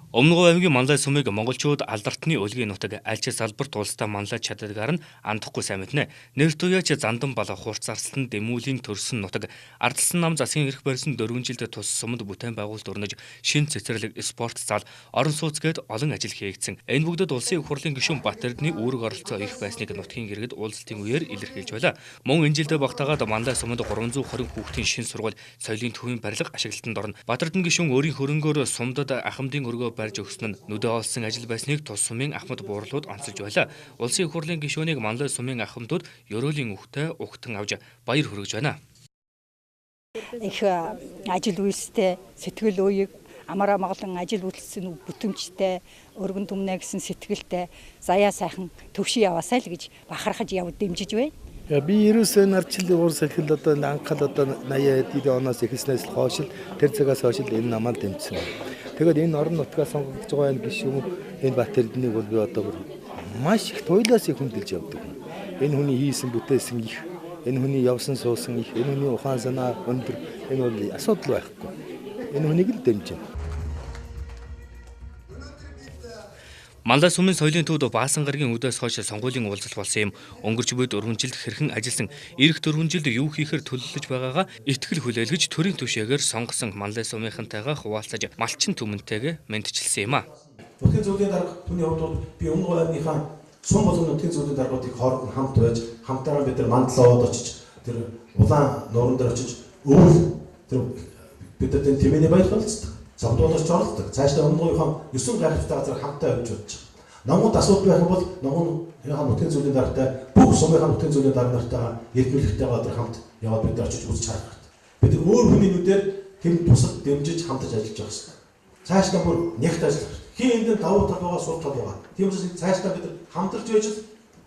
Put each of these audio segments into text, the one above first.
Өмнөгов аймгийн Манлай сумыг монголчууд алдартны өлгийн нутаг альч салбарт улстай манлайж чаддагаар нь андахгүй сайн мэднэ. Нэр туяач зандан бала хурц зарслан дэмүүлийн төрсөн нутаг ардсан нам засгийн эрх барьсан 4 жилд тус сумд бүтээн байгуулалт өрнөж шин цэцэрлэг спорт зал орон сууц гээд олон ажил хийгдсэн. Энэ бүгдэд улсын их хурлын гишүүн Батэрдны үүрэг оролцоо их байсныг нутгийн иргэд уулзалтын үеэр илэрхийлж байлаа. Мөн энэ жилдээ багтаагаад Манлай сумд 320 хүүхдийн шин сургууль соёлын төвийн барилга ашиглалтанд орно. Батэрдэн гишүүн өөрийн хөрөнгөөр сумдад ахмадын өргөө барьж өгсөн нь нүдэ олсон ажил байсныг тус сумын ахмад буурлууд онцолж байлаа. Улсын их хурлын гишүүнийг Манлай сумын ахмадууд ёроолын үхтэй угтан авч баяр хүргэж байна. Их ажил үйлстэй сэтгэл үеийг амараа маглан ажил үйлсэн бүтэмжтэй өргөн түмнэ гэсэн сэтгэлтэй заяа сайхан төвшин яваасай л гэж бахархаж явд дэмжиж байна. Би ерөөсөө нарчлын уур сахил одоо анхал одоо 80 эд оноос эхэлснээс хойш тэр цагаас хойш энэ намайг дэмжсэн. Тэгээд энэ орон нутгаас сонгогдож байгаа гишүүн энэ Батэрднийг бол би одоо маш их туйлаас их хүндэлж явдаг. Энэ хүний хийсэн бүтээсэн их, энэ хүний явсан суусан их, энэ хүний ухаан санаа өндөр энэ бол асуудал байхгүй. Энэ хүнийг л дэмжинэ. Манлай сумын соёлын төвд Баасан гарагийн үдээс хойш сонгуулийн уулзалт болсон юм. Өнгөрч буй 4 жилд хэрхэн ажилласан, ирэх 4 жилд юу хийхээр төлөвлөж байгаагаа итгэл хүлээлгэж төрийн түвшээгээр сонгосон Манлай сумынхантайгаа хуваалцаж малчин түмэнтэйгээ мэдчилсэн юм а. Нутгийн зөвлөлийн дарга түүний хувьд бол би Өмнөгов аймгийнхаа сум болон нутгийн зөвлөлийн даргуудыг хооронд хамт байж хамтаараа бид нар Мандлаад очиж тэр улаан нууран дээр очиж өвөл тэр бид нар тэмээний баяр болцдог. Цогдуулж оролцдог. Цаашдаа Өмнөговынхаа 9 гайхалтай газар хамтаа явж бодож. Намууд асуудал байх юм бол Номгонынхаа нутгийн зөвлөлийн даргатай бүх сумынхаа нутгийн зөвлөлийн дарга нартайгаа эрдмэлэгтэйгээ одоо хамт яваад бид очиж үзэж харах хэрэгтэй. Бид өөр хүний нүдээр тэм тусад дэмжиж хамтаж ажиллаж байгаа хэрэгтэй. Цаашдаа бүр нягт ажиллах. Хин энд давуу тал байгаа, сул тал байгаа. Тийм учраас цаашдаа бид хамтарч байж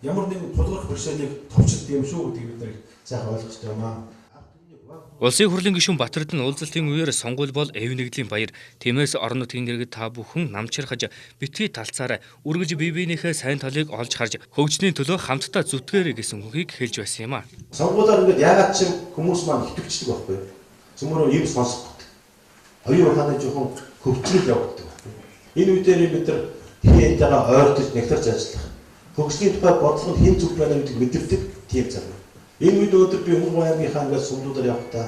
ямар нэгэн тулгарх бэрхшээлийг товчлт юм шүү гэдгийг бид нар сайхан ойлгох хэрэгтэй юм аа. Улсын хурлын гишүүн Батэрдэн уулзалтын үеэр сонгуул бол эв нэгдлийн баяр. Тиймээс орон нутгийн иргэд та бүхэн намчирхаж битгий талцаараа үргэлж бие биенийхээ сайн талыг олж харж хөгжлийн төлөө хамтдаа зүтгээрэй гэсэн үгийг хэлж байсан юм а. Сонгуулаар ингээд яагаад ч хүмүүс маань итгэвчдэг байхгүй юу? Цөмөрөө юм сонсох. Хоёрын ухааны жоохон хөгжил явагддаг. Энэ үедээ бид нар хинтэйгээ ойртож нэгтарч ажиллах. Хөгжлийн тухай бодлого нь хэн зүг байна гэдгийг мэдэрдэг тийм цаг. Энэ үед өдөр би Өмнөгов аймгийнхаа ингээд сумдуудаар явахдаа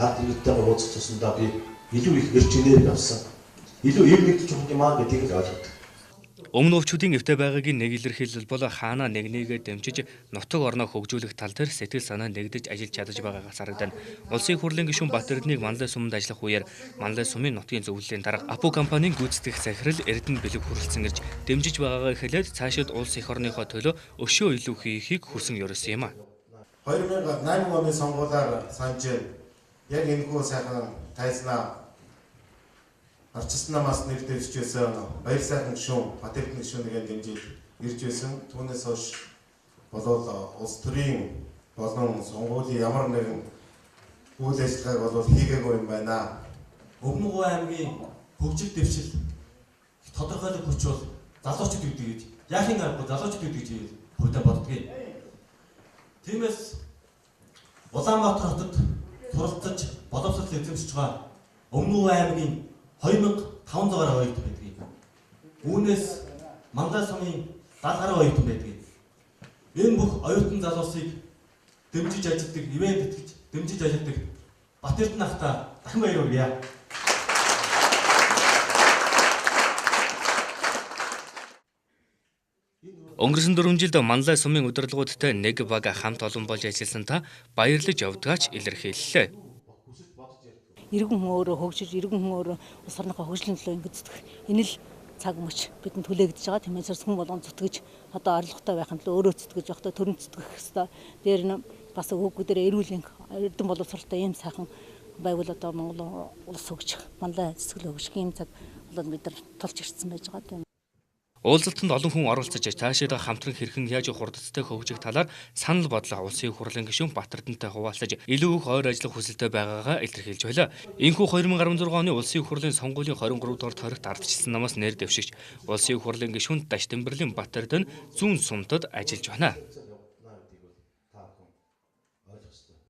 ард иргэдтэйгээ уулзах тусамдаа би илүү их эрч энерги авсан. Илүү эв нэгдэж байгаа юм аа гэдгийг л ойлгодог. Өмнөвчүүдийн эвтэй байгаагийн нэг илэрхийлэл бол хаана нэгнийгээ дэмжиж нутаг орноо хөгжүүлэх тал дээр сэтгэл санаа нэгдэж ажиллаж чадаж байгаагаас харагдана. Улсын их хурлын гишүүн Батэрднийг Манлай суманд ажиллах үеэр Манлай сумын нутгийн зөвлөлийн дарга Апу компанийн гүйцэтгэх захирал Эрдэнэ бэлэг хүрэлцэн ирж дэмжиж байгаагаа хэлээд цаашид улс их орныхоо төлөө өшөө илүү хийхийг хүсэн ёросон юм а. 2008 оны сонгуулиар санаж яг энэхүү сайхан тайзнаа арчилсан намаас нэр дэвшиж байсан баяр сайхан гишүүн Батэрдэн гишүүнийг дэмжиж ирж байсан. Түүнээс хойш болов улс төрийн болон сонгуулийн ямар нэгэн үйл ажиллагааг бол хийгээгүй юм байна. Өмнөгов аймгийн хөгжил дэвшил тодорхойлох хүч бол залуучууд гэдэг гэж яахын аргагүй залуучууд гэдэг гэж хувьдаа боддгийг. Тиймээс Улаанбаатар хотод суралцаж боловсрол эзэмшиж байгаа Өмнөгов аймгийн 2500 гаруй оюутан байдаг. Үүнээс Манлай сумын 70 гаруй оюутан байдаг. Энэ бүх оюутан залуусыг дэмжиж ажилладаг, ивент итгэж дэмжиж ажилладаг Батэрдэн ахта дахин баяр хүргье. Өнгөрсөн 4 жилд Манлай сумын удирдлагуудтай нэг баг хамт олон болж ажилласан та баярлаж явдгаач илэрхийллээ. Иргэн хүн өөрөө хөгжиж, иргэн хүн өөрөө улс орныхоо хөгжлийн төлөө ингэж зүтгэх. Энэ л цаг мөч бидэнд хүлээгдэж байгаа. Тиймээс хүн болгон зүтгэж одоо орлоготой байхын тулд өөрөө зүтгэж явахдаа төрөнд зүтгэх хэвээр. Дээр нь бас өгөөдөө эрүүл эрдэнэ боловсролтой ийм сайхан байгуул одоо Монгол улс хөгжих, Манлай цэцгэлээ хөгжих ийм цаг болоод бид нар тулж ирсэн байж байгаа тийм. Уулзалтанд олон хүн оролцож цаашид хамтран хэрхэн яаж хурдцтай хөгжих талаар санал бодлоо улсын их хурлын гишүүн Батэрдэнтэй хуваалцаж илүү их ойр ажиллах хүсэлтэй байгаагаа илэрхийлж байлаа. Энэхүү 2016 оны улсын их хурлын сонгуулийн 23 дугаар хоригт ардчилсан намаас нэр дэвшигч улсын их хурлын гишүүн Даш Тэмбэрлийн Батэрдэн зүүн сумдад ажиллаж байна.